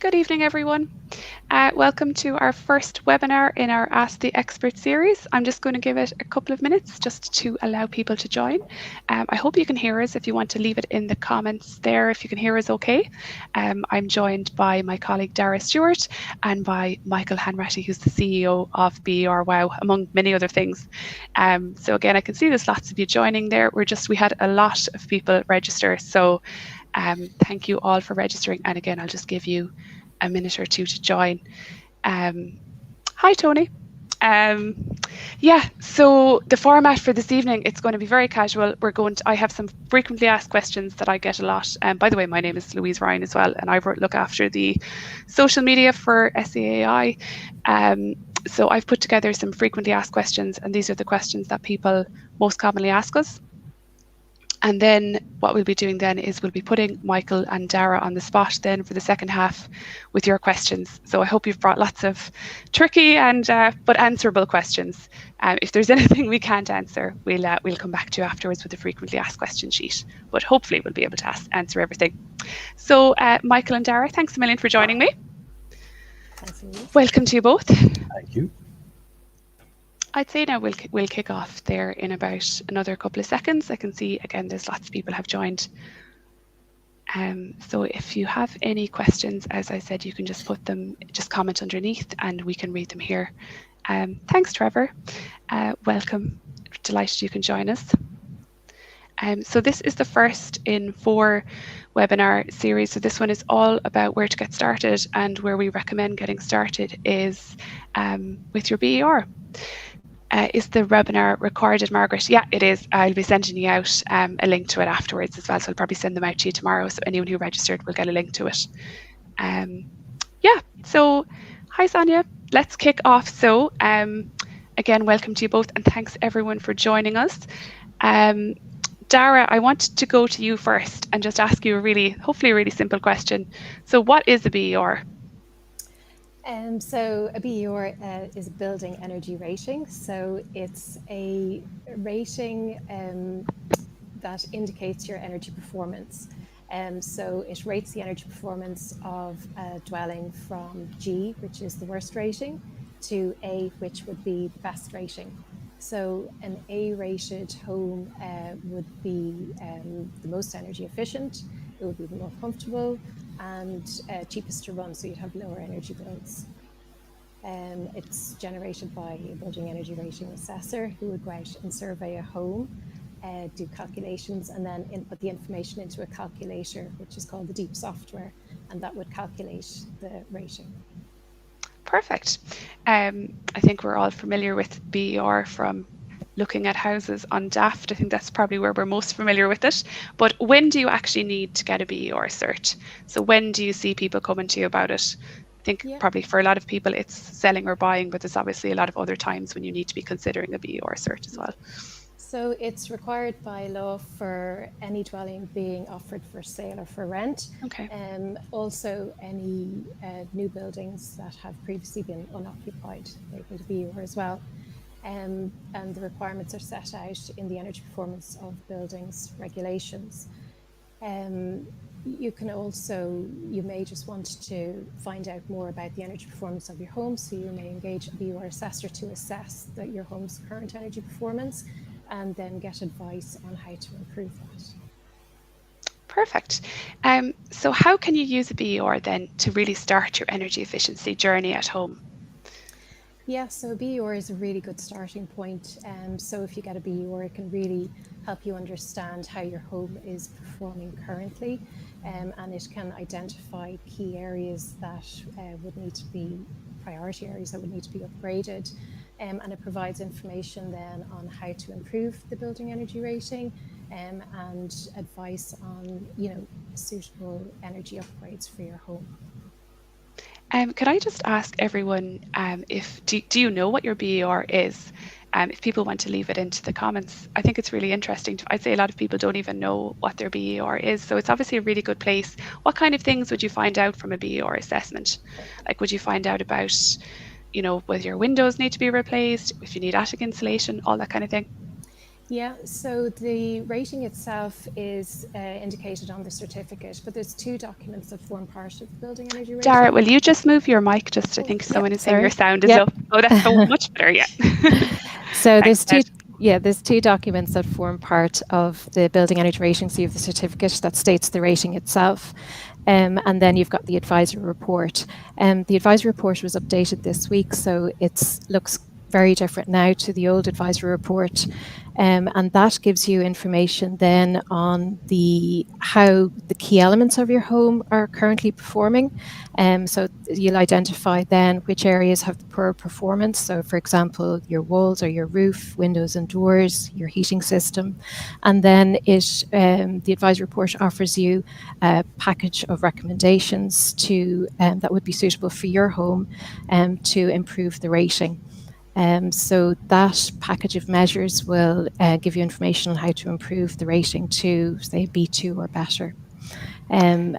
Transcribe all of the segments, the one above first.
Good evening, everyone. Welcome to our first webinar in our Ask the Expert series. I'm just going to give it a couple of minutes just to allow people to join. I hope you can hear us. If you want to leave it in the comments there, if you can hear us okay. I'm joined by my colleague Dara Stewart and by Michael Hanratty, who's the CEO of BERWOW, among many other things. So again, I can see there's lots of you joining there. We had a lot of people register, so thank you all for registering. And again, I'll just give you a minute or two to join. Hi, Tony. Yeah, so the format for this evening, it's going to be very casual. I have some frequently asked questions that I get a lot. By the way, my name is Louise Ryan as well, and I look after the social media for SEAI. So I've put together some frequently asked questions, and these are the questions that people most commonly ask us. And then what we'll be doing then is we'll be putting Michael and Dara on the spot then for the second half with your questions. So I hope you've brought lots of tricky and but answerable questions. If there's anything we can't answer, we'll come back to you afterwards with a frequently asked question sheet. But hopefully we'll be able to answer everything. So Michael and Dara, thanks a million for joining me. Thanks. Welcome to you both. Thank you. I'd say now we'll kick off there in about another couple of seconds. I can see again there's lots of people have joined. So if you have any questions, as I said, you can just comment underneath and we can read them here. Thanks, Trevor. Welcome. Delighted you can join us. So this is the first in 4 webinar series. So this one is all about where to get started, and where we recommend getting started is with your BER. Is the webinar recorded, Margaret? Yeah, it is. I'll be sending you out a link to it afterwards as well. So I'll probably send them out to you tomorrow. So anyone who registered will get a link to it. Yeah, so hi, Sonia. Let's kick off. So again, welcome to you both, and thanks everyone for joining us. Dara, I want to go to you first and just ask you hopefully a really simple question. So what is a BER? So a BER is a building energy rating. So it's a rating that indicates your energy performance. So it rates the energy performance of a dwelling from G, which is the worst rating, to A, which would be the best rating. So an A-rated home would be the most energy efficient. It would be the more comfortable and cheapest to run, so you'd have lower energy bills. It's generated by a building energy rating assessor who would go out and survey a home, do calculations, and then input the information into a calculator, which is called the deep software, and that would calculate the rating. Perfect. I think we're all familiar with BER from looking at houses on Daft. I think that's probably where we're most familiar with it. But when do you actually need to get a BER cert? So when do you see people coming to you about it? I think probably for a lot of people it's selling or buying, but there's obviously a lot of other times when you need to be considering a BER cert as well. So it's required by law for any dwelling being offered for sale or for rent. Okay. Also any new buildings that have previously been unoccupied, they need a BER as well. And the requirements are set out in the energy performance of buildings regulations. You may just want to find out more about the energy performance of your home, so you may engage a BER assessor to assess your home's current energy performance and then get advice on how to improve that. Perfect. So how can you use a BER then to really start your energy efficiency journey at home? Yeah, so a BER is a really good starting point. So if you get a BER, it can really help you understand how your home is performing currently, and it can identify key areas that would need to be priority areas that would need to be upgraded. And it provides information then on how to improve the building energy rating and advice on, suitable energy upgrades for your home. Could I just ask everyone do you know what your BER is? If people want to leave it into the comments, I think it's really interesting. I'd say a lot of people don't even know what their BER is, so it's obviously a really good place. What kind of things would you find out from a BER assessment? Like, would you find out about, whether your windows need to be replaced, if you need attic insulation, all that kind of thing? Yeah, so the rating itself is indicated on the certificate, but there's two documents that form part of the building energy rating. Dara, will you just move your mic? Just I think someone is saying your sound is low. Oh, that's so much better. Yeah. So there's two documents that form part of the building energy rating. So you have the certificate that states the rating itself. And then you've got the advisory report. The advisory report was updated this week, so it looks very different now to the old advisory report. And that gives you information then on how the key elements of your home are currently performing. So you'll identify then which areas have the poor performance. So for example, your walls or your roof, windows and doors, your heating system. And then the advisory report offers you a package of recommendations that would be suitable for your home to improve the rating. So that package of measures will give you information on how to improve the rating to, say, B2 or better. And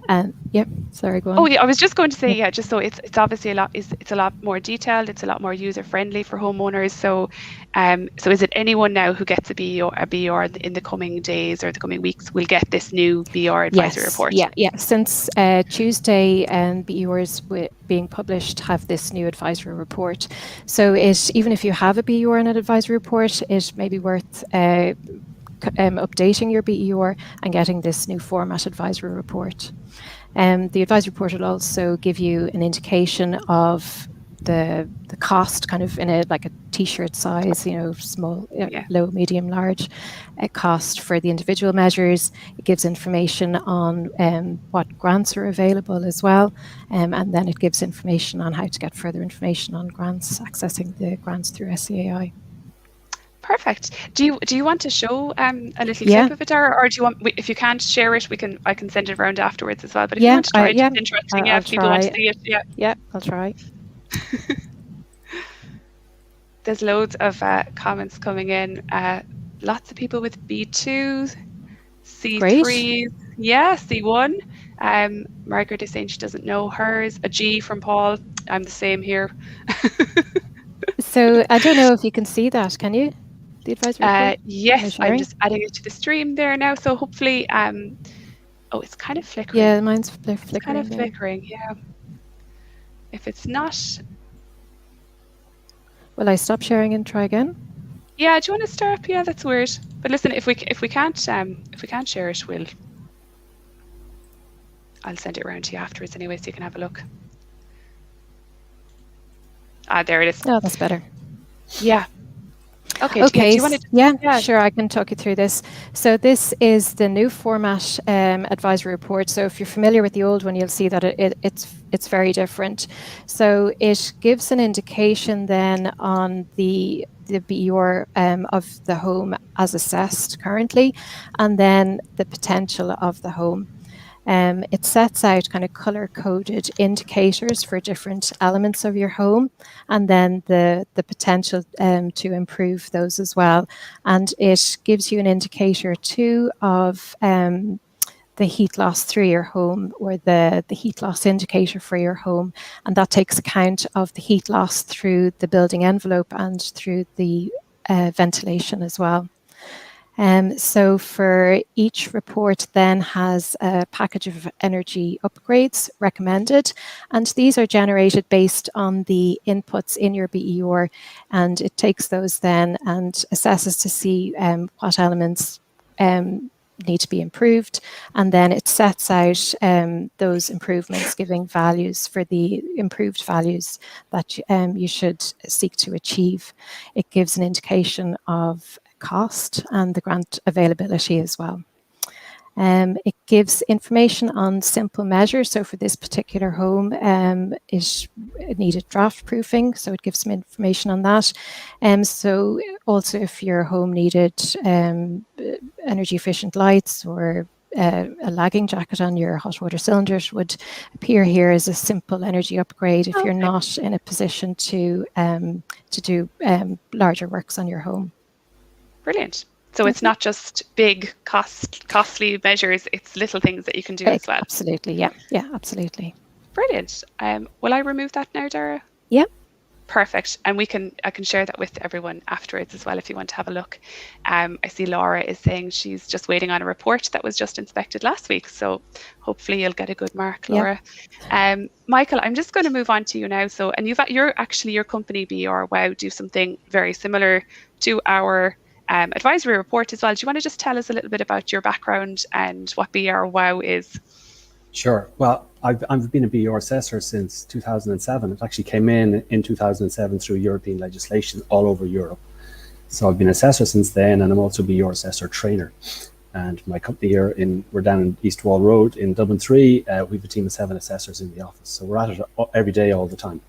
yeah, sorry, go on. Oh yeah, I was just going to say, just so it's obviously it's a lot more detailed, it's a lot more user friendly for homeowners. So is it anyone now who gets a BER in the coming days or the coming weeks will get this new BER advisory report? Yeah. Since Tuesday, BERs being published have this new advisory report. So even if you have a BER and an advisory report, it may be worth updating your BER and getting this new format advisory report. The advisory report will also give you an indication of the cost, kind of in a t-shirt size, small, low, medium, large cost for the individual measures. It gives information on what grants are available as well, and then it gives information on how to get further information on grants, accessing the grants through SEAI. Perfect. Do you want to show a little clip of it, Dara, or do you want? If you can't share it, I can send it around afterwards as well. But if you want to try, it's interesting. If people want to see it, yeah, I'll try. There's loads of comments coming in. Lots of people with B2, C3, Great. yeah, C1. Margaret is saying she doesn't know hers. A G from Paul. I'm the same here. So I don't know if you can see that. Can you? The advisory report? Yes, I'm just adding it to the stream there now. So hopefully, oh, it's kind of flickering. Yeah, mine's flickering. It's kind of flickering, yeah. If it's not, will I stop sharing and try again? Yeah, do you want to start? Yeah, that's weird. But listen, if we can't share it, I'll send it around to you afterwards anyway, so you can have a look. There it is. Oh, that's better. Yeah. Okay. Do you want to, sure, I can talk you through this. So this is the new format advisory report. So if you're familiar with the old one, you'll see that it's very different. So it gives an indication then on the BER of the home as assessed currently, and then the potential of the home. It sets out kind of color-coded indicators for different elements of your home, and then the potential to improve those as well. And it gives you an indicator too of the heat loss through your home, or the heat loss indicator for your home, and that takes account of the heat loss through the building envelope and through the ventilation as well. So for each report then has a package of energy upgrades recommended, and these are generated based on the inputs in your BER, and it takes those then and assesses to see what elements need to be improved, and then it sets out those improvements, giving values for the improved values that you should seek to achieve. It gives an indication of cost and the grant availability as well. It gives information on simple measures. So for this particular home, it needed draft proofing, so it gives some information on that. So also if your home needed energy efficient lights or a lagging jacket on your hot water cylinder, it would appear here as a simple energy upgrade if you're not in a position to do larger works on your home. Brilliant. So it's not just big costly measures, it's little things that you can do as well. Absolutely, yeah, absolutely. Brilliant. Will I remove that now, Dara? Yeah. Perfect. And I can share that with everyone afterwards as well if you want to have a look. I see Laura is saying she's just waiting on a report that was just inspected last week. So hopefully you'll get a good mark, Laura. Michael, I'm just going to move on to you now. So, and your company BERWOW do something very similar to our advisory report as well. Do you want to just tell us a little bit about your background and what BERWOW is? Sure. Well, I've been a BER assessor since 2007. It actually came in 2007 through European legislation all over Europe. So I've been assessor since then, and I'm also BER assessor trainer. And my company here, we're down in East Wall Road in Dublin 3. We have a team of 7 assessors in the office. So we're at it every day, all the time.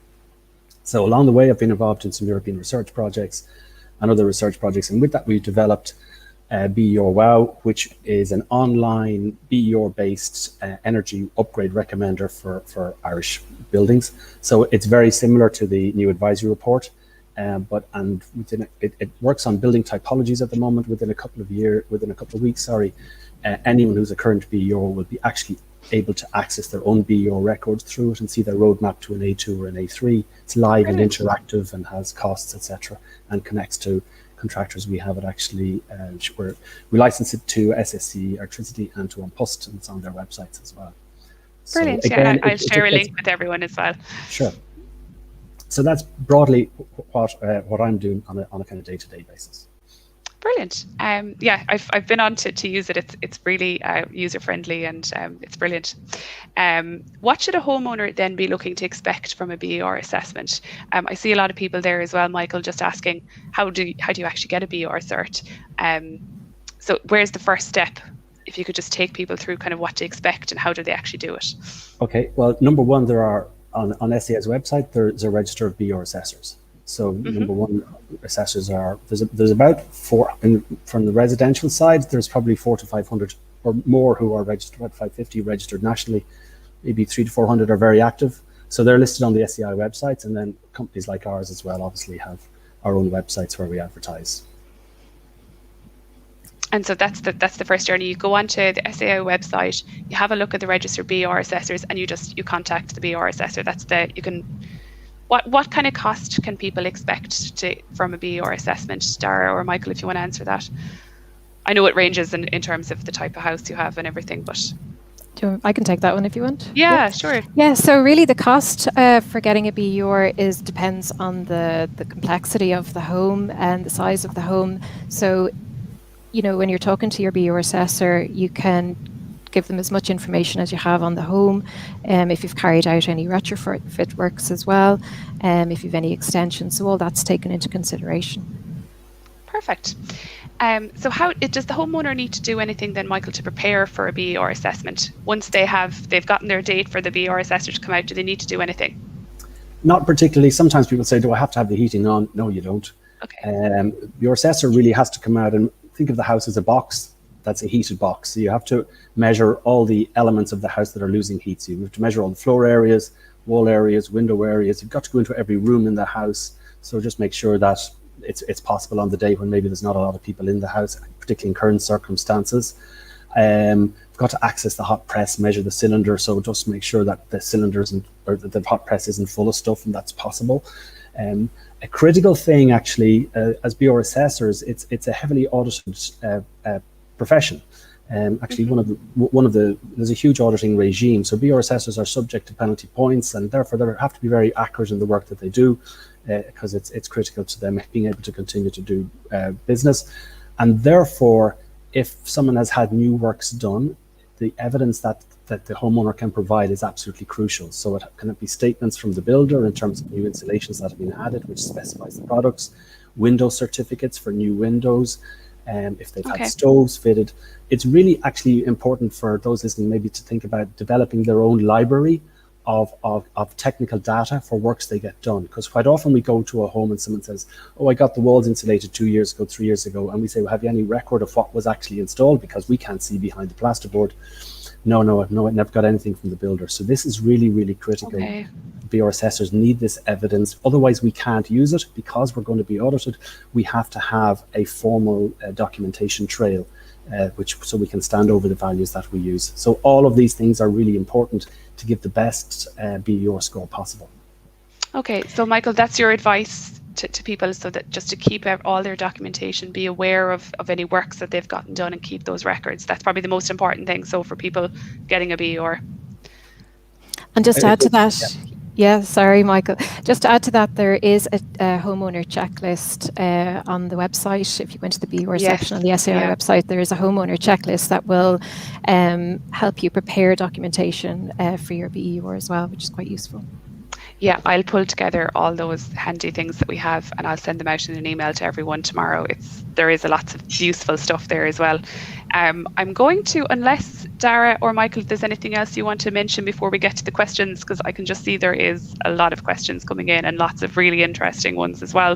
So along the way, I've been involved in some European research projects and other research projects. And with that, we've developed BERWOW, which is an online BER-based energy upgrade recommender for Irish buildings. So it's very similar to the new advisory report, it works on building typologies at the moment. Within a couple of weeks, anyone who's a current BER will be actually able to access their own BER records through it and see their roadmap to an A2 or an A3. It's live and interactive and has costs, etc., and connects to contractors we have it actually, we license it to SSE Electricity and to Unpost, and it's on their websites as well. Brilliant. So again, I'll share a link with everyone as well. Sure. So that's broadly what I'm doing on a kind of day-to-day basis. Brilliant. I've been on to use it. It's really user friendly and it's brilliant. What should a homeowner then be looking to expect from a BER assessment? I see a lot of people there as well, Michael, just asking how do you actually get a BER cert? So where's the first step? If you could just take people through kind of what to expect and how do they actually do it? Okay. Well, number one, there are on SEAI's website there's a register of BER assessors. So number one, assessors are there's about 4 from the residential side. There's probably 400 to 500 or more who are registered. About 550 registered nationally. Maybe 300 to 400 are very active. So they're listed on the SEAI websites, and then companies like ours as well obviously have our own websites where we advertise. And so that's the first journey. You go onto the SEAI website, you have a look at the registered BER assessors, and you contact the BER assessor. What kind of cost can people expect from a BER assessment, Dara or Michael, if you want to answer that? I know it ranges in terms of the type of house you have and everything, but... I can take that one if you want. Yeah, sure. Yeah, so really the cost for getting a BER depends on the complexity of the home and the size of the home. So, when you're talking to your BER assessor, you can give them as much information as you have on the home, if you've carried out any retrofit works as well, if you've any extensions, so all that's taken into consideration. Perfect. So how does the homeowner need to do anything then, Michael, to prepare for a BER assessment? Once they've gotten their date for the BER assessor to come out, do they need to do anything? Not particularly. Sometimes people say, do I have to have the heating on? No, you don't. Okay. Your assessor really has to come out and think of the house as a box. That's a heated box. So you have to measure all the elements of the house that are losing heat. So you have to measure all the floor areas, wall areas, window areas. You've got to go into every room in the house. So just make sure that it's possible on the day when maybe there's not a lot of people in the house, particularly in current circumstances. We've got to access the hot press, measure the cylinder. So just make sure that the cylinders or the hot press isn't full of stuff, and that's possible. A critical thing actually, as BER assessors, it's a heavily audited profession. Actually, there's a huge auditing regime. So BER assessors are subject to penalty points, and therefore they have to be very accurate in the work that they do, because it's critical to them being able to continue to do business. And therefore, if someone has had new works done, the evidence that the homeowner can provide is absolutely crucial. So it can be statements from the builder in terms of new installations that have been added, which specifies the products, window certificates for new windows, if they've had stoves fitted. It's really actually important for those listening maybe to think about developing their own library of technical data for works they get done. Because quite often we go to a home and someone says, oh, I got the walls insulated 2 years ago, 3 years ago. And we say, well, have you any record of what was actually installed? Because we can't see behind the plasterboard. No, I never got anything from the builder. So this is really, really critical. Okay. BER assessors need this evidence. Otherwise, we can't use it. Because we're going to be audited, we have to have a formal documentation trail, so we can stand over the values that we use. So all of these things are really important to give the best BER score possible. Okay, so Michael, that's your advice to people, so that just to keep all their documentation, be aware of any works that they've gotten done and keep those records. That's probably the most important thing. So for people getting a BEor. And just to add to that, yeah, sorry, Michael. Just to add to that, there is a homeowner checklist on the website. If you go into the BEor section on the SEAI website, there is a homeowner checklist that will help you prepare documentation for your BEor as well, which is quite useful. Yeah, I'll pull together all those handy things that we have, and I'll send them out in an email to everyone tomorrow. There is a lots of useful stuff there as well. I'm going to, unless Dara or Michael, if there's anything else you want to mention before we get to the questions, because I can just see there is a lot of questions coming in and lots of really interesting ones as well.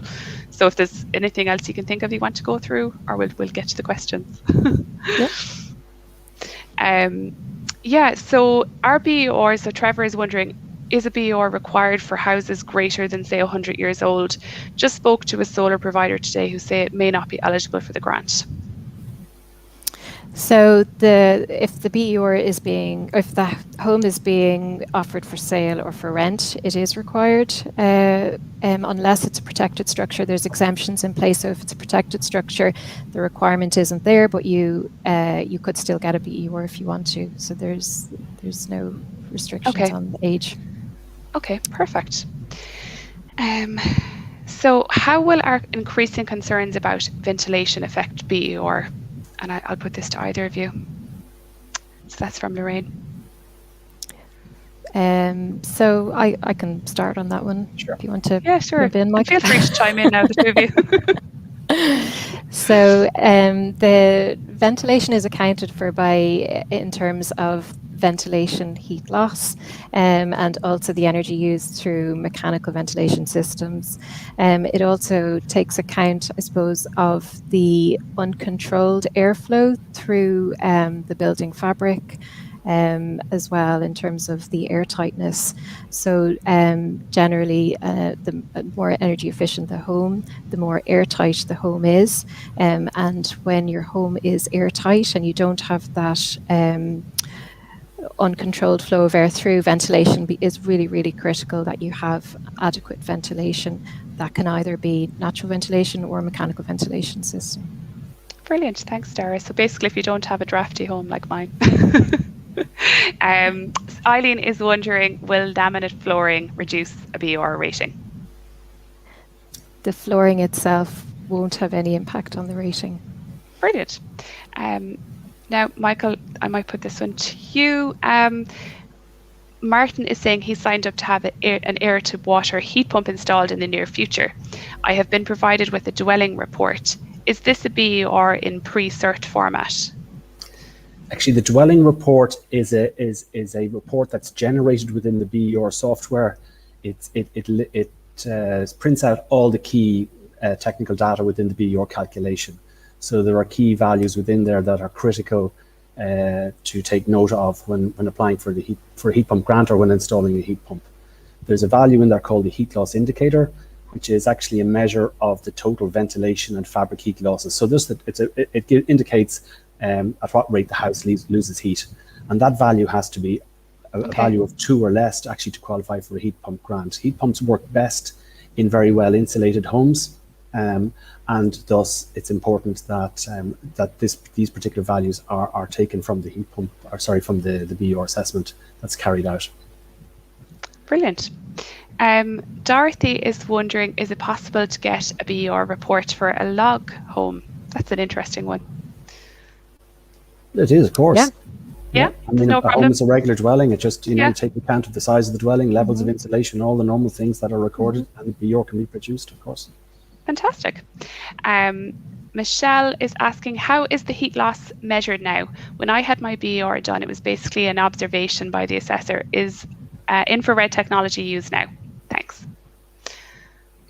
So if there's anything else you can think of you want to go through, or we'll get to the questions. Yeah, so our BEor, so Trevor is wondering, is a BEor required for houses greater than, say, 100 years old? Just spoke to a solar provider today who say it may not be eligible for the grant. So if the BEor is if the home is being offered for sale or for rent, it is required, unless it's a protected structure. There's exemptions in place. So if it's a protected structure, the requirement isn't there, but you could still get a BEor if you want to. So there's no restrictions on the age. Okay, perfect. So how will our increasing concerns about ventilation affect BEor? And I'll put this to either of you. So that's from Lorraine. So I can start on that one. Sure. If you want to jump in, Mike. Feel free to chime in now, the two of you. So the ventilation is accounted for in terms of ventilation heat loss, and also the energy used through mechanical ventilation systems. It also takes account, I suppose, of the uncontrolled airflow through the building fabric, as well, in terms of the air tightness. So generally, the more energy efficient the home, the more airtight the home is. And when your home is airtight and you don't have that uncontrolled flow of air through, ventilation is really, really critical, that you have adequate ventilation. That can either be natural ventilation or mechanical ventilation system. Brilliant, thanks, Dara. So basically, if you don't have a drafty home like mine. Eileen is wondering, will laminate flooring reduce a BEor rating? The flooring itself won't have any impact on the rating. Brilliant. Now, Michael, I might put this one to you. Martin is saying he signed up to have an air-to-water heat pump installed in the near future. I have been provided with a dwelling report. Is this a BEor in pre-cert format? Actually, the dwelling report is a report that's generated within the BEor software. It prints out all the key technical data within the BEor calculation. So there are key values within there that are critical to take note of when applying for a heat pump grant or when installing a heat pump. There's a value in there called the heat loss indicator, which is actually a measure of the total ventilation and fabric heat losses. So it indicates at what rate the house loses heat, and that value has to be a value of 2 or less to qualify for a heat pump grant. Heat pumps work best in very well insulated homes, and thus it's important that these particular values are taken from the heat pump, from the BEor assessment that's carried out. Brilliant. Dorothy is wondering, is it possible to get a BEor report for a log home? That's an interesting one. It is, of course. Yeah. I mean, no if a problem. home is a regular dwelling, it just, take account of the size of the dwelling, levels of insulation, all the normal things that are recorded, and the BEor can be produced, of course. Fantastic. Michelle is asking, how is the heat loss measured now? When I had my BEor done, it was basically an observation by the assessor. Is infrared technology used now? Thanks.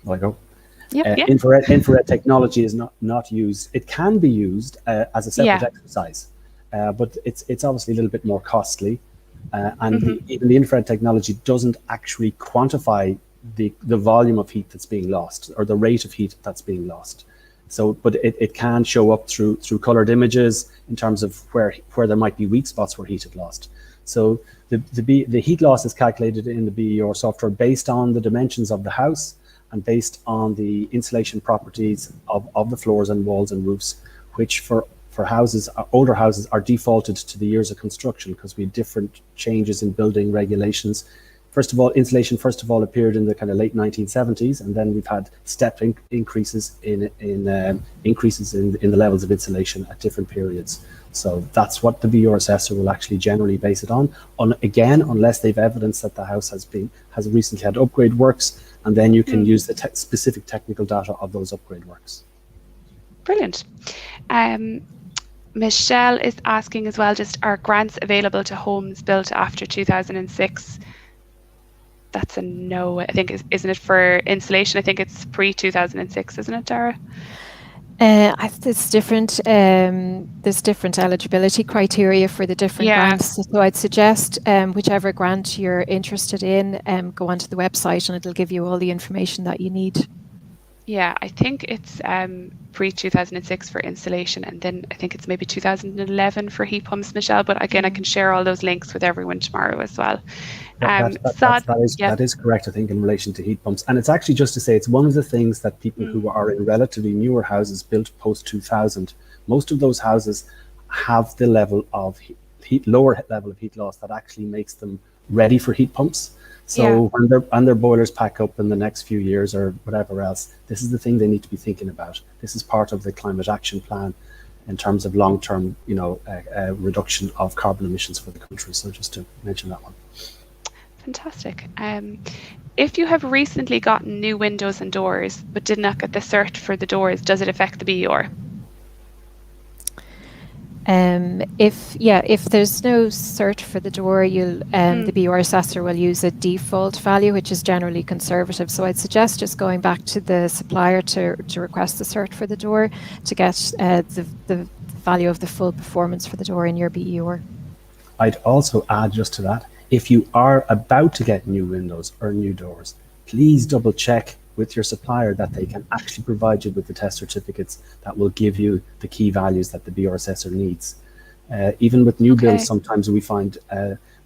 Will I go? Yep. Infrared technology is not used. It can be used as a separate exercise, but it's obviously a little bit more costly, and even the infrared technology doesn't actually quantify the volume of heat that's being lost or the rate of heat that's being lost. So, but it can show up through colored images in terms of where there might be weak spots where heat is lost. So the heat loss is calculated in the BER software based on the dimensions of the house and based on the insulation properties of the floors and walls and roofs, which for houses, older houses, are defaulted to the years of construction because we had different changes in building regulations. First of all, insulation appeared in the kind of late 1970s, and then we've had step increases in the levels of insulation at different periods. So that's what the BER assessor will actually generally base it on. Again, unless they've evidence that the house has recently had upgrade works, and then you can use the specific technical data of those upgrade works. Brilliant. Michelle is asking as well, just are grants available to homes built after 2006? That's a no, I think, isn't it, for insulation? I think it's pre-2006, isn't it, Dara? It's different. There's different eligibility criteria for the different grants. So I'd suggest whichever grant you're interested in, go onto the website and it'll give you all the information that you need. Yeah, I think it's pre-2006 for insulation, and then I think it's maybe 2011 for heat pumps, Michelle. But again, I can share all those links with everyone tomorrow as well. That is correct, I think, in relation to heat pumps. And it's actually, just to say, it's one of the things that people who are in relatively newer houses built post-2000, most of those houses have the level of lower level of heat loss that actually makes them ready for heat pumps. So when their boilers pack up in the next few years or whatever else, this is the thing they need to be thinking about. This is part of the climate action plan in terms of long-term, reduction of carbon emissions for the country. So just to mention that one. Fantastic. If you have recently gotten new windows and doors but did not get the cert for the doors, does it affect the BER? If there's no cert for the door, the BER assessor will use a default value, which is generally conservative. So I'd suggest just going back to the supplier to request the cert for the door to get the value of the full performance for the door in your BER. I'd also add just to that, if you are about to get new windows or new doors, please double check with your supplier that they can actually provide you with the test certificates that will give you the key values that the BER assessor needs. Even with new builds, sometimes we find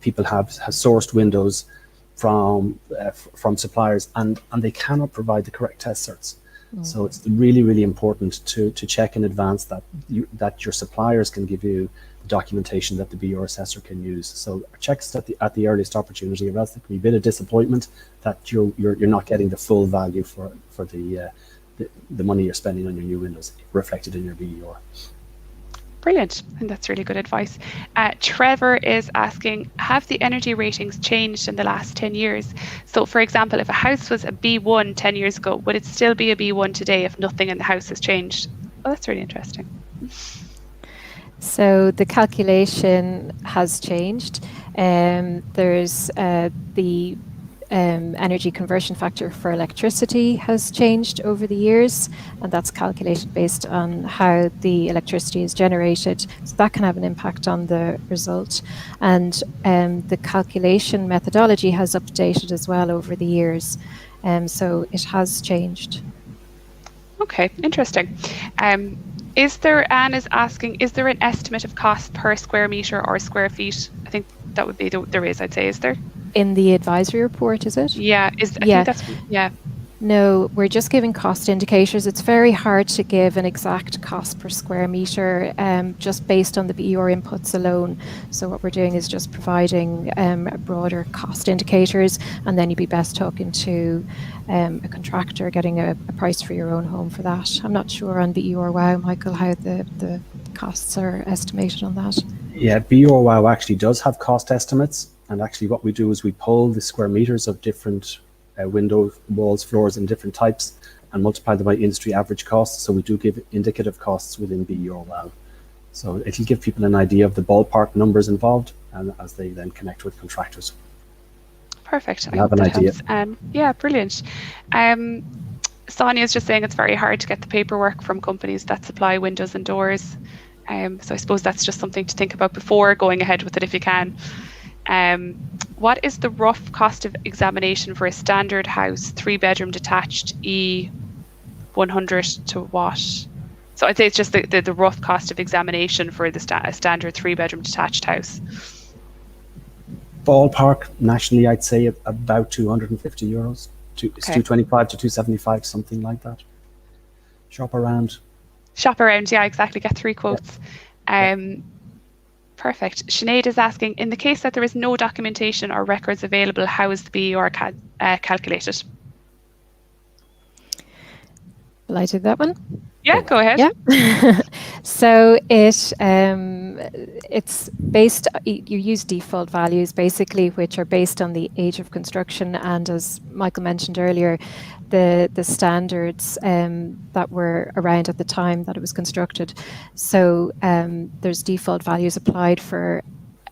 people have sourced windows from suppliers and they cannot provide the correct test certs. So it's really, really important to check in advance that your suppliers can give you the documentation that the BER assessor can use. So check at the earliest opportunity, or else there can be a bit of disappointment that you're not getting the full value for the money you're spending on your new windows reflected in your BER. Brilliant, and that's really good advice. Trevor is asking, have the energy ratings changed in the last 10 years? So for example, if a house was a B1 10 years ago, would it still be a B1 today if nothing in the house has changed? Oh, that's really interesting. So the calculation has changed. There's the energy conversion factor for electricity has changed over the years, and that's calculated based on how the electricity is generated. So that can have an impact on the result. And the calculation methodology has updated as well over the years. So it has changed. Okay, interesting. Anne is asking, is there an estimate of cost per square metre or square feet? I think that would be, there is, I'd say, is there? In the advisory report, is it? Yeah, I think that's, yeah. No, we're just giving cost indicators. It's very hard to give an exact cost per square metre just based on the BER inputs alone. So what we're doing is just providing broader cost indicators, and then you'd be best talking to a contractor, getting a price for your own home for that. I'm not sure on BERWOW, Michael, how the costs are estimated on that. Yeah, BERWOW actually does have cost estimates, and actually what we do is we pull the square meters of different window, walls, floors in different types and multiply them by industry average costs. So we do give indicative costs within BERWOW. So it'll give people an idea of the ballpark numbers involved, and as they then connect with contractors. Perfect. I have an idea. Yeah, brilliant. Sonia is just saying it's very hard to get the paperwork from companies that supply windows and doors. So I suppose that's just something to think about before going ahead with it if you can. What is the rough cost of examination for a standard house, 3-bedroom detached, E100 to what? So I'd say it's just the rough cost of examination for a standard 3-bedroom detached house. ballpark nationally, I'd say about €250, 225 to 275, something like that. Shop around. Shop around, yeah, exactly. Get 3 quotes. Perfect. Sinead is asking, in the case that there is no documentation or records available, how is the BER calculated? Will I do that one? Yeah, go ahead. Yeah. So it's based, you use default values basically, which are based on the age of construction, and as Michael mentioned earlier, the standards that were around at the time that it was constructed. So there's default values applied for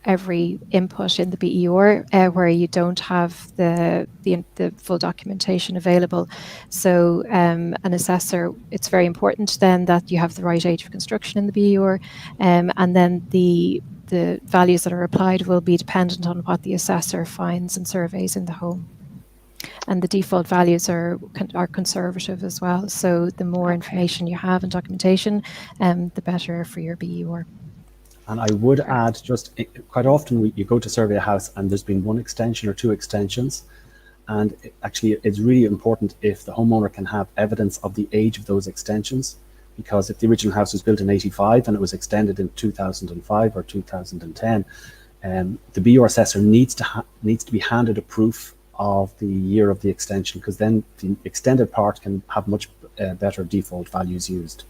every input in the BER where you don't have the full documentation available. So an assessor, it's very important then that you have the right age of construction in the BER, and then the values that are applied will be dependent on what the assessor finds and surveys in the home. And the default values are conservative as well. So the more information you have and documentation, the better for your BER. And I would add, just quite often you go to survey a house and there's been 1 extension or 2 extensions. And actually it's really important if the homeowner can have evidence of the age of those extensions, because if the original house was built in 85 and it was extended in 2005 or 2010, the BER assessor needs to be handed a proof of the year of the extension, because then the extended part can have much better default values used.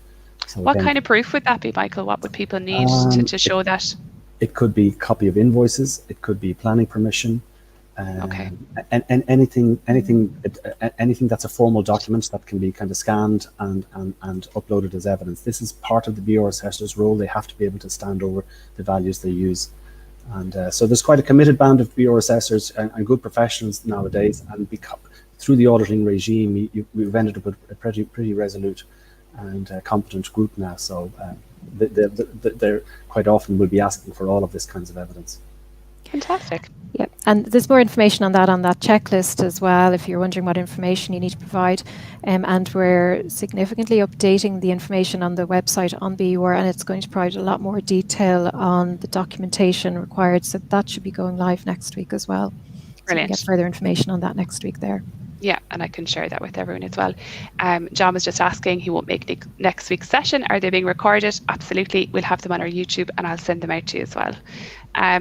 So what kind of proof would that be, Michael? What would people need to show that? It could be a copy of invoices. It could be planning permission. And anything that's a formal document that can be kind of scanned and uploaded as evidence. This is part of the BER assessor's role. They have to be able to stand over the values they use. And so there's quite a committed band of BER assessors and good professionals nowadays. And through the auditing regime, we've ended up with a pretty resolute and competent group now, so they're quite often will be asking for all of this kinds of evidence. Fantastic. Yeah, and there's more information on that checklist as well, if you're wondering what information you need to provide. And we're significantly updating the information on the website on BER, and it's going to provide a lot more detail on the documentation required, so that should be going live next week as well. Brilliant. So you can get further information on that next week there. Yeah, and I can share that with everyone as well. John was just asking, he won't make next week's session. Are they being recorded? Absolutely. We'll have them on our YouTube and I'll send them out to you as well.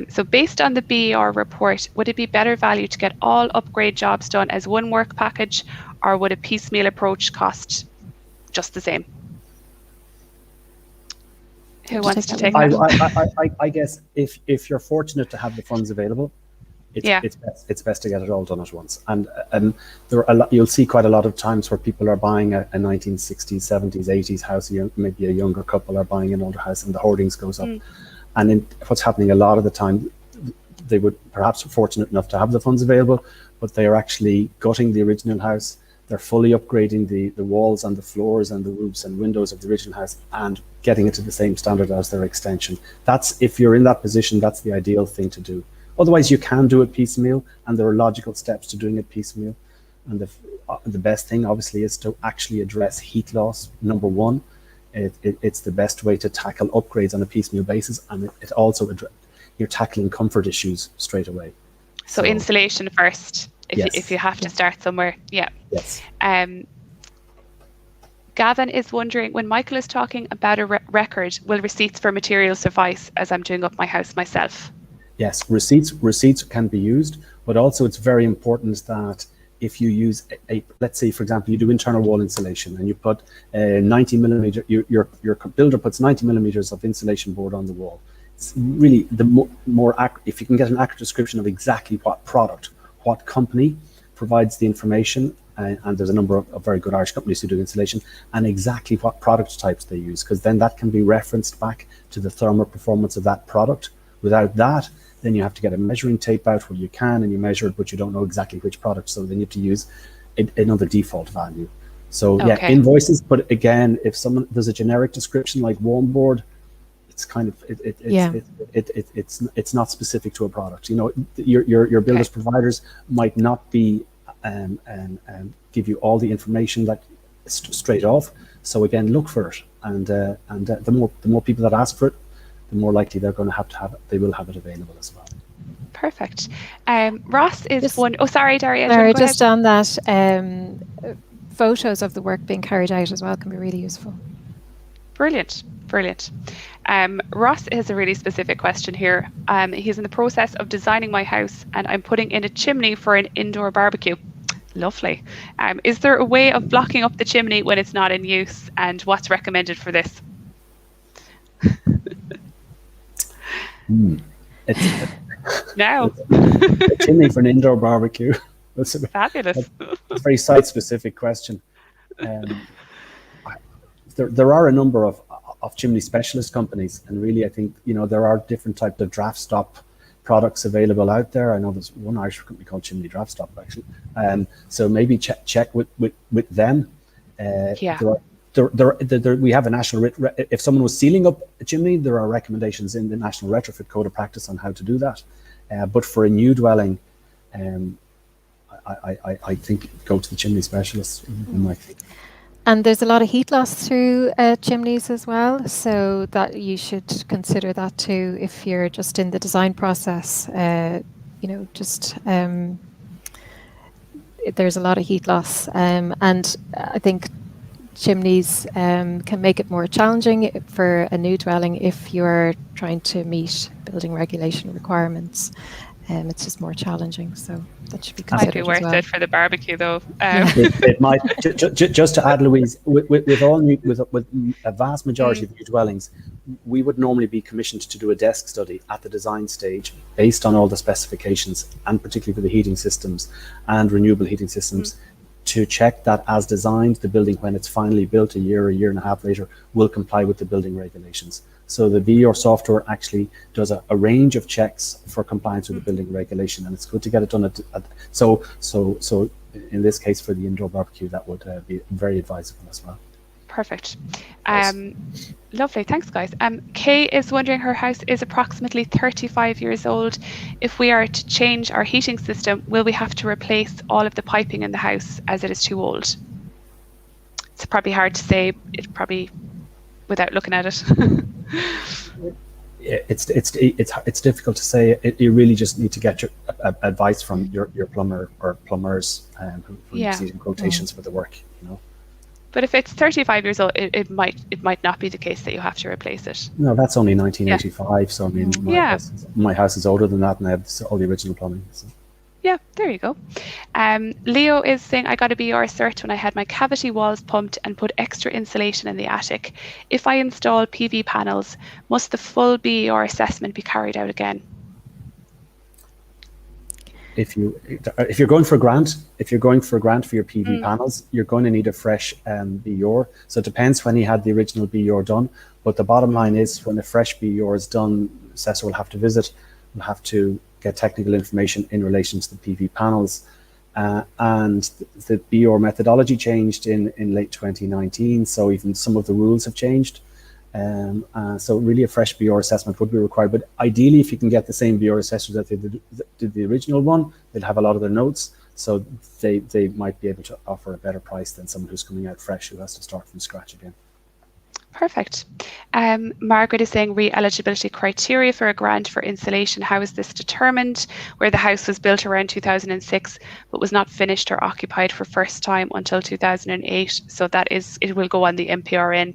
So based on the BER report, would it be better value to get all upgrade jobs done as one work package, or would a piecemeal approach cost just the same? Who wants to take that? I guess if you're fortunate to have the funds available, it's best to get it all done at once. And there are you'll see quite a lot of times where people are buying a 1960s, 70s, 80s house. Maybe a younger couple are buying an older house, and the hoardings goes up. And what's happening a lot of the time, they would perhaps be fortunate enough to have the funds available, but they are actually gutting the original house. They're fully upgrading the walls and the floors and the roofs and windows of the original house and getting it to the same standard as their extension. That's, if you're in that position, that's the ideal thing to do. Otherwise, you can do it piecemeal, and there are logical steps to doing it piecemeal. And the best thing, obviously, is to actually address heat loss. Number one, it's the best way to tackle upgrades on a piecemeal basis, and it also you're tackling comfort issues straight away. So insulation first, if you have to start somewhere. Yeah. Yes. Gavin is wondering, when Michael is talking about a record, will receipts for materials suffice, as I'm doing up my house myself? Yes, receipts can be used, but also it's very important that if you use let's say, for example, you do internal wall insulation and you put 90 millimeter, your builder puts 90 millimeters of insulation board on the wall. It's really the more accurate, if you can get an accurate description of exactly what product, what company provides the information, and there's a number of very good Irish companies who do insulation, and exactly what product types they use, because then that can be referenced back to the thermal performance of that product. Without that, then you have to get a measuring tape out where you can, and you measure it, but you don't know exactly which product, so then you have to use another default value. So yeah, invoices, but again, if there's a generic description like warm board, it's kind of it's not specific to a product. You know, your builder's providers might not be give you all the information that straight off. So again, look for it, and the more people that ask for it, the more likely they're going to have it. They will have it available as well. Perfect. Ross is Just- one. Oh, sorry, Dara. Sorry, Go just ahead. on that, photos of the work being carried out as well can be really useful. Brilliant, brilliant. Ross has a really specific question here. He's in the process of designing my house and I'm putting in a chimney for an indoor barbecue. Lovely. Is there a way of blocking up the chimney when it's not in use, and what's recommended for this? It's Now. a chimney for an indoor barbecue. Fabulous. That's a very site-specific question. There are a number of chimney specialist companies, and really, I think there are different types of draft stop products available out there. I know there's one Irish company called Chimney Draft Stop, actually. So maybe check with them. Yeah. We have a national. If someone was sealing up a chimney, there are recommendations in the National Retrofit Code of Practice on how to do that. But for a new dwelling, I think go to the chimney specialist. In my thinking. And there's a lot of heat loss through chimneys as well, so that you should consider that too if you're just in the design process. There's a lot of heat loss, and I think chimneys can make it more challenging for a new dwelling if you're trying to meet building regulation requirements. It's just more challenging, so that should be considered. Might be worth as well. it for the barbecue, though. It might. Just to add, Louise, with a vast majority of new dwellings, we would normally be commissioned to do a desk study at the design stage based on all the specifications, and particularly for the heating systems and renewable heating systems, to check that as designed, the building, when it's finally built a year and a half later, will comply with the building regulations. So the BER software actually does a range of checks for compliance with the building regulation, and it's good to get it done so in this case for the indoor barbecue, that would be very advisable as well. Perfect. Lovely. Thanks, guys. Kay is wondering, her house is approximately 35 years old. If we are to change our heating system, will we have to replace all of the piping in the house as it is too old? It's probably hard to say. It probably, without looking at it. It's difficult to say. You really just need to get your advice from your plumber or plumbers who are using quotations for the work. But if it's 35 years old, it might not be the case that you have to replace it. No, that's only 1985. So I mean, my house is older than that, and I have all the original plumbing. So. Yeah, there you go. Leo is saying, I got a BER cert when I had my cavity walls pumped and put extra insulation in the attic. If I install PV panels, must the full BER assessment be carried out again? If you're going for a grant, for your PV panels, you're going to need a fresh BER. So it depends when you had the original BER done. But the bottom line is, when a fresh BER is done, assessor will have to visit, will have to get technical information in relation to the PV panels. And the BER methodology changed in late 2019. So even some of the rules have changed. So really a fresh BER assessment would be required, but ideally if you can get the same BER assessors that they did the original one, they'll have a lot of their notes, so they might be able to offer a better price than someone who's coming out fresh, who has to start from scratch again. Perfect. Margaret is saying, re-eligibility criteria for a grant for insulation. How is this determined? Where the house was built around 2006 but was not finished or occupied for first time until 2008, so it will go on the MPRN.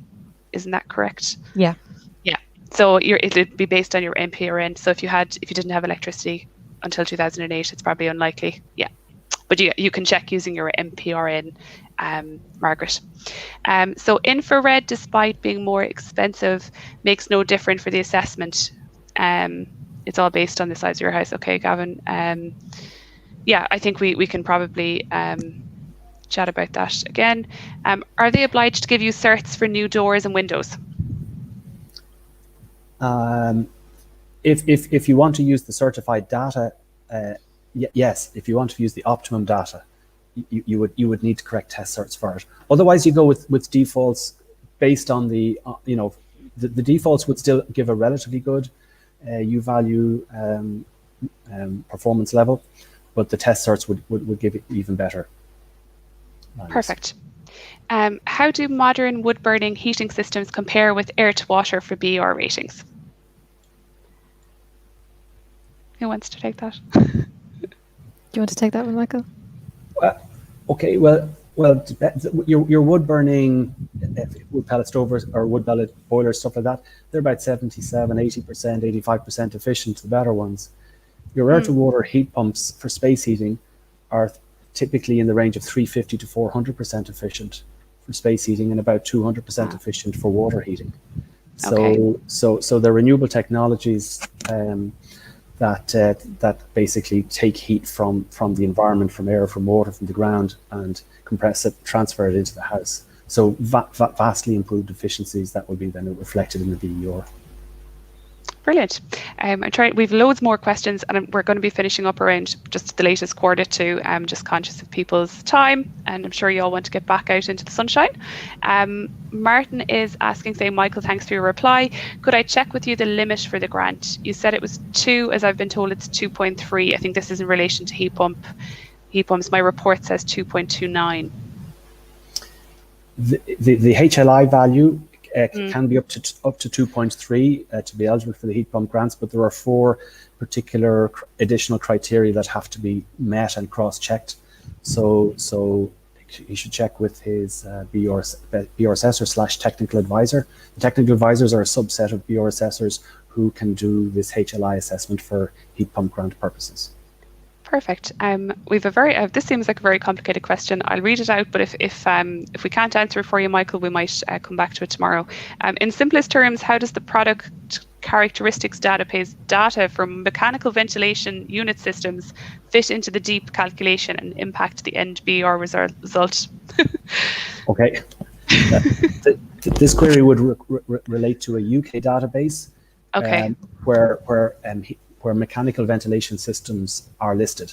Isn't that correct? Yeah. Yeah. So it'd be based on your MPRN. So if you didn't have electricity until 2008, it's probably unlikely. Yeah. But you can check using your MPRN, Margaret. So infrared, despite being more expensive, makes no difference for the assessment. It's all based on the size of your house. Okay, Gavin. Yeah, I think we can probably chat about that again. Are they obliged to give you certs for new doors and windows? If you want to use the certified data, yes. If you want to use the optimum data, you would need to correct test certs for it. Otherwise, you go with defaults based on the the defaults would still give a relatively good U-value performance level, but the test certs would give it even better. Perfect. How do modern wood burning heating systems compare with air to water for BER ratings? Who wants to take that? Do you want to take that one, Michael? Okay, well, your wood burning, wood pellet stovers or wood pellet boilers, stuff like that, they're about 77, 80%, 85% efficient, the better ones. Your air to water heat pumps for space heating are typically in the range of 350 to 400% efficient for space heating and about 200% efficient for water heating. So, so the renewable technologies that basically take heat from the environment, from air, from water, from the ground, and compress it, transfer it into the house. So vastly improved efficiencies that will be then reflected in the BER. Brilliant. We've loads more questions, and we're going to be finishing up around just the latest quarter two. I'm just conscious of people's time, and I'm sure you all want to get back out into the sunshine. Martin is asking, saying, Michael, thanks for your reply. Could I check with you the limit for the grant? You said it was 2, as I've been told it's 2.3. I think this is in relation to heat pumps. My report says 2.29. The HLI value can be up to 2.3 to be eligible for the heat pump grants, but there are 4 particular additional criteria that have to be met and cross-checked. So he should check with his BER assessor / technical advisor. The technical advisors are a subset of BER assessors who can do this HLI assessment for heat pump grant purposes. Perfect. We've a very. This seems like a very complicated question. I'll read it out, but if we can't answer it for you, Michael, we might come back to it tomorrow. In simplest terms, how does the product characteristics database data from mechanical ventilation unit systems fit into the DEEP calculation and impact the end BER result? Okay. This query would relate to a UK database. Okay. Where mechanical ventilation systems are listed,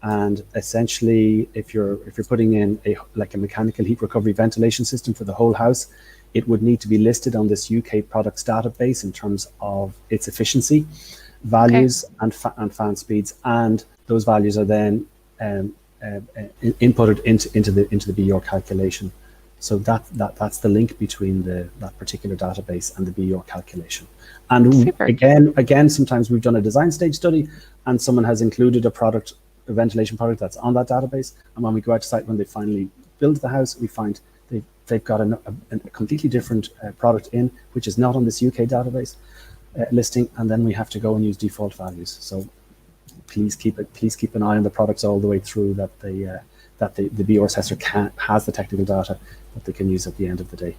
and essentially, if you're putting in a mechanical heat recovery ventilation system for the whole house, it would need to be listed on this UK products database in terms of its efficiency values and fan speeds, and those values are then inputted into the BER calculation. So that's the link between that particular database and the BER calculation. And again, sometimes we've done a design stage study and someone has included a ventilation product that's on that database. And when we go out to site, when they finally build the house, we find they've got a completely different product in, which is not on this UK database listing. And then we have to go and use default values. So please keep an eye on the products all the way through, that the BER assessor has the technical data that they can use at the end of the day.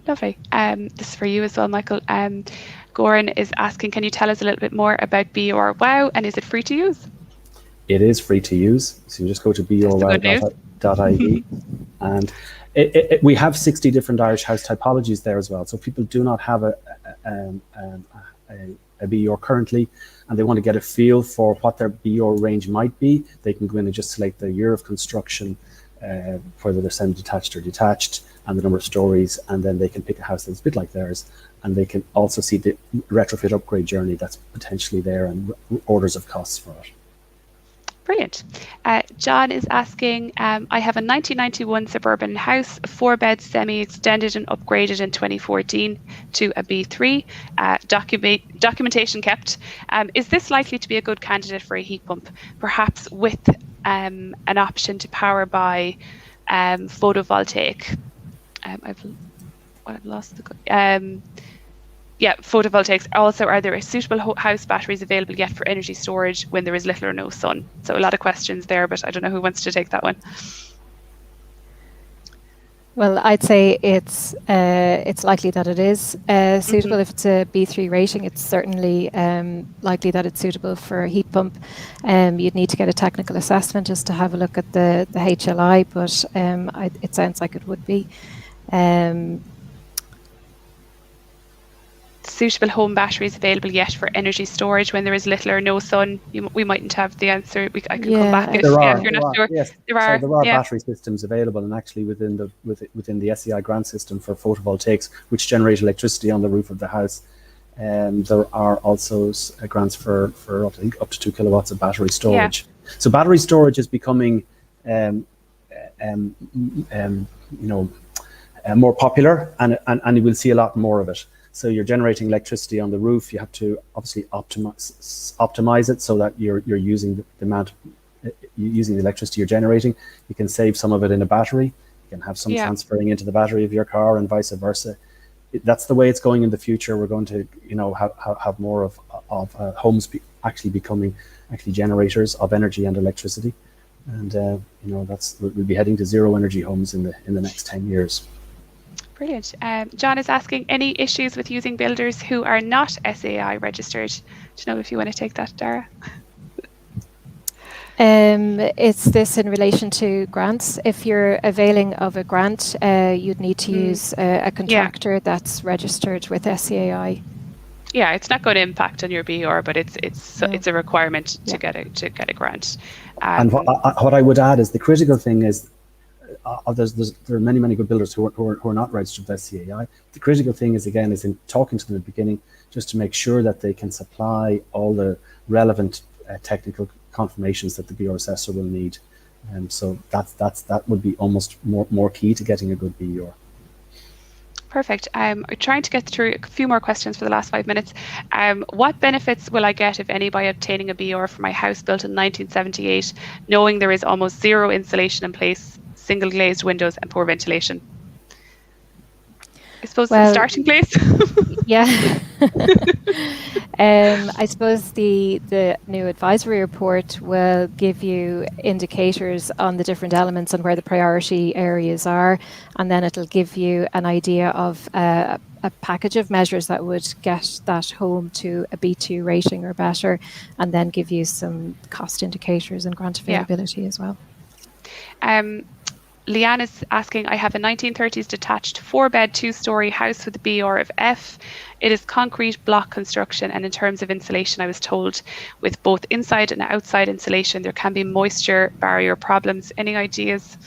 Lovely. This is for you as well, Michael. Goran is asking, can you tell us a little bit more about BERWOW, and is it free to use? It is free to use. So you just go to BERWOW.ie, and we have 60 different Irish house typologies there as well. So if people do not have a BER currently, and they want to get a feel for what their BER range might be, they can go in and just select the year of construction, whether they're semi-detached or detached, and the number of stories, and then they can pick a house that's a bit like theirs, and they can also see the retrofit upgrade journey that's potentially there and orders of costs for it. Brilliant. John is asking, I have a 1991 suburban house, 4-bed semi-extended and upgraded in 2014 to a B3, documentation kept. Is this likely to be a good candidate for a heat pump, perhaps with an option to power by photovoltaic? I've lost the... photovoltaics. Also, are there suitable house batteries available yet for energy storage when there is little or no sun? So a lot of questions there, but I don't know who wants to take that one. Well, I'd say it's likely that it is suitable. If it's a B3 rating, it's certainly likely that it's suitable for a heat pump. You'd need to get a technical assessment just to have a look at the HLI, but it sounds like it would be. Suitable home batteries available yet for energy storage when there is little or no sun? We mightn't have the answer. I can come back if you're not sure. Yes. There are battery systems available, and actually within the SEAI grant system for photovoltaics, which generate electricity on the roof of the house. There are also grants for I think up to 2 kilowatts of battery storage. Yeah. So battery storage is becoming more popular, and you will see a lot more of it. So you're generating electricity on the roof. You have to obviously optimize it so that you're using the amount, using the electricity you're generating. You can save some of it in a battery. You can have some transferring into the battery of your car and vice versa. That's the way it's going in the future. We're going to, have more of homes actually becoming generators of energy and electricity, and we'll be heading to zero energy homes in the next 10 years. Brilliant. John is asking, any issues with using builders who are not SEAI registered? Do you know if you want to take that, Dara? Is this in relation to grants? If you're availing of a grant, you'd need to use a contractor that's registered with SEAI. Yeah, it's not going to impact on your BER, but it's a requirement to get a grant. And what I would add is the critical thing is there are many good builders who are not registered with SEAI. The critical thing is in talking to them at the beginning, just to make sure that they can supply all the relevant technical confirmations that the BER assessor will need. So that would be almost more key to getting a good BER. Perfect. I'm trying to get through a few more questions for the last 5 minutes. What benefits will I get, if any, by obtaining a BER for my house built in 1978, knowing there is almost zero insulation in place, single glazed windows and poor ventilation? I suppose the starting place. Yeah. I suppose the new advisory report will give you indicators on the different elements and where the priority areas are, and then it'll give you an idea of a package of measures that would get that home to a B2 rating or better, and then give you some cost indicators and grant availability as well. Leanne is asking, I have a 1930s detached 4-bed 2-story house with a BER of F. It is concrete block construction, and in terms of insulation, I was told with both inside and outside insulation there can be moisture barrier problems. Any ideas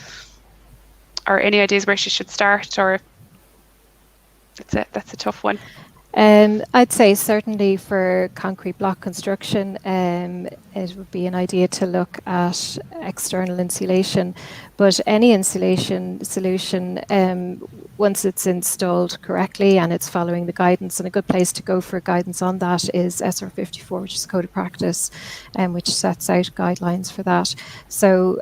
where she should start, or that's a tough one? I'd say certainly for concrete block construction, it would be an idea to look at external insulation, but any insulation solution, once it's installed correctly and it's following the guidance, and a good place to go for guidance on that is SR 54, which is Code of Practice, which sets out guidelines for that. So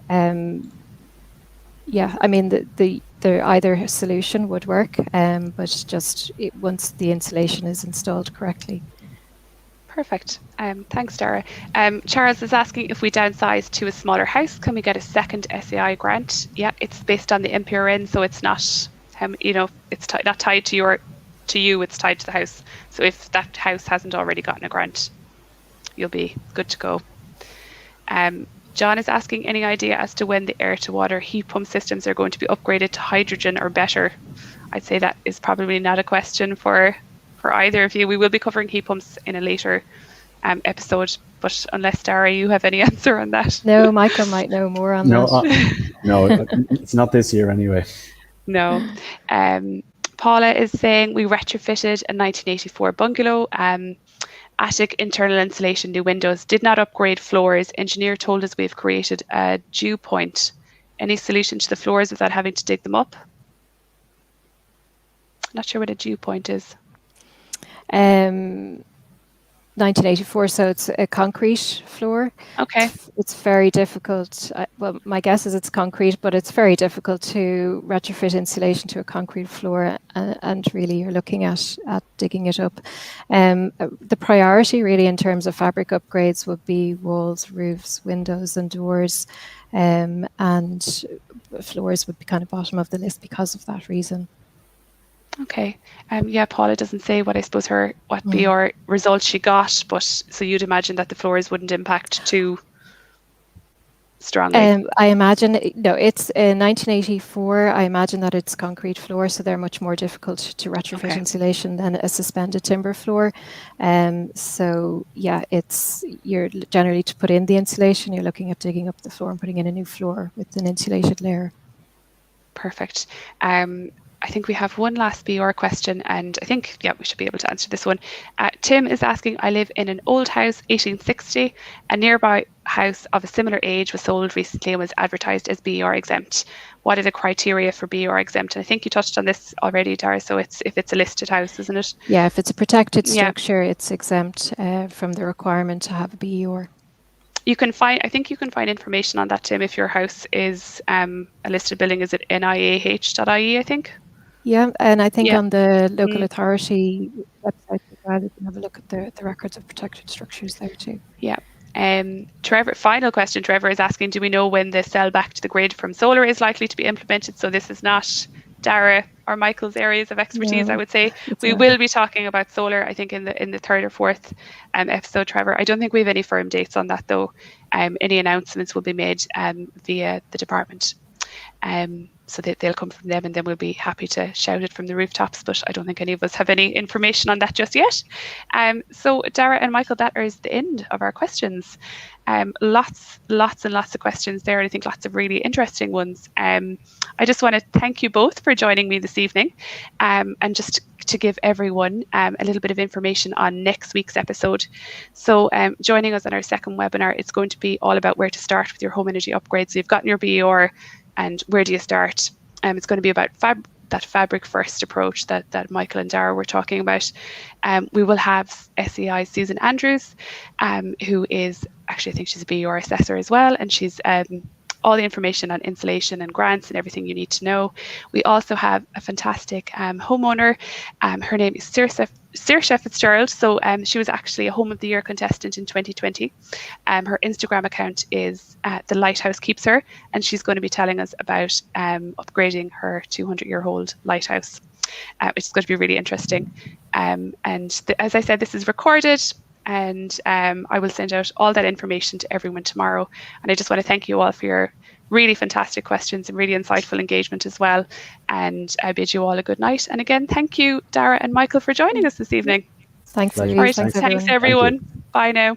yeah, I mean, the either solution would work, but just once the insulation is installed correctly. Perfect. Thanks, Dara. Charles is asking, if we downsize to a smaller house, can we get a second SEAI grant? Yeah, it's based on the MPRN, so it's not, it's not tied to you, it's tied to the house. So if that house hasn't already gotten a grant, you'll be good to go. John is asking, any idea as to when the air-to-water heat pump systems are going to be upgraded to hydrogen or better? I'd say that is probably not a question for either of you. We will be covering heat pumps in a later episode, but unless, Dara, you have any answer on that. No, Michael might know more on that. No, it's not this year anyway. No. Paula is saying, we retrofitted a 1984 bungalow. Attic internal insulation, new windows, did not upgrade floors. Engineer told us we've created a dew point. Any solution to the floors without having to dig them up? Not sure what a dew point is. 1984, so it's a concrete floor. Okay. It's very difficult. Well, my guess is it's concrete, but it's very difficult to retrofit insulation to a concrete floor, and really you're looking at digging it up. The priority really in terms of fabric upgrades would be walls, roofs, windows and doors, and floors would be kind of bottom of the list because of that reason. Okay. Yeah, Paula doesn't say what BER results she got, but so you'd imagine that the floors wouldn't impact too strongly. I imagine, no, it's 1984. I imagine that it's concrete floor, so they're much more difficult to retrofit insulation than a suspended timber floor. So yeah, you're generally to put in the insulation, you're looking at digging up the floor and putting in a new floor with an insulated layer. Perfect. I think we have one last BER question, and I think, yeah, we should be able to answer this one. Tim is asking, I live in an old house, 1860. A nearby house of a similar age was sold recently and was advertised as BER exempt. What are the criteria for BER exempt? And I think you touched on this already, Dara, so it's if it's a listed house, isn't it? Yeah, if it's a protected structure, it's exempt from the requirement to have a BER. You can find, I think you can find information on that, Tim, if your house is a listed building. Is it niah.ie, I think? Yeah, and I think on the local authority website as well, you can have a look at the records of protected structures there too. Yeah. Trevor, final question. Trevor is asking, do we know when the sell back to the grid from solar is likely to be implemented? So this is not Dara or Michael's areas of expertise, I would say. We will be talking about solar, I think, in the third or fourth episode, Trevor. I don't think we have any firm dates on that, though. Any announcements will be made via the department. So they'll come from them, and then we'll be happy to shout it from the rooftops, but I don't think any of us have any information on that just yet. So Dara and Michael, that is the end of our questions. Lots and lots of questions there, and I think lots of really interesting ones. I just want to thank you both for joining me this evening, and just to give everyone a little bit of information on next week's episode. So joining us on our second webinar, it's going to be all about where to start with your home energy upgrades. So you've gotten your BER, and where do you start? It's going to be about that fabric first approach that Michael and Dara were talking about. We will have SEAI Susan Andrews, who is actually, I think she's a BER assessor as well, and she's all the information on insulation and grants and everything you need to know. We also have a fantastic homeowner. Her name is Saoirse Fitzgerald. So she was actually a Home of the Year contestant in 2020. Her Instagram account is The Lighthouse Keeps Her, and she's going to be telling us about upgrading her 200-year-old lighthouse, which is going to be really interesting. As I said, this is recorded, and I will send out all that information to everyone tomorrow. And I just want to thank you all for your really fantastic questions and really insightful engagement as well. And I bid you all a good night. And again, thank you, Dara and Michael, for joining us this evening. Thanks, All right, thanks everyone. Bye now.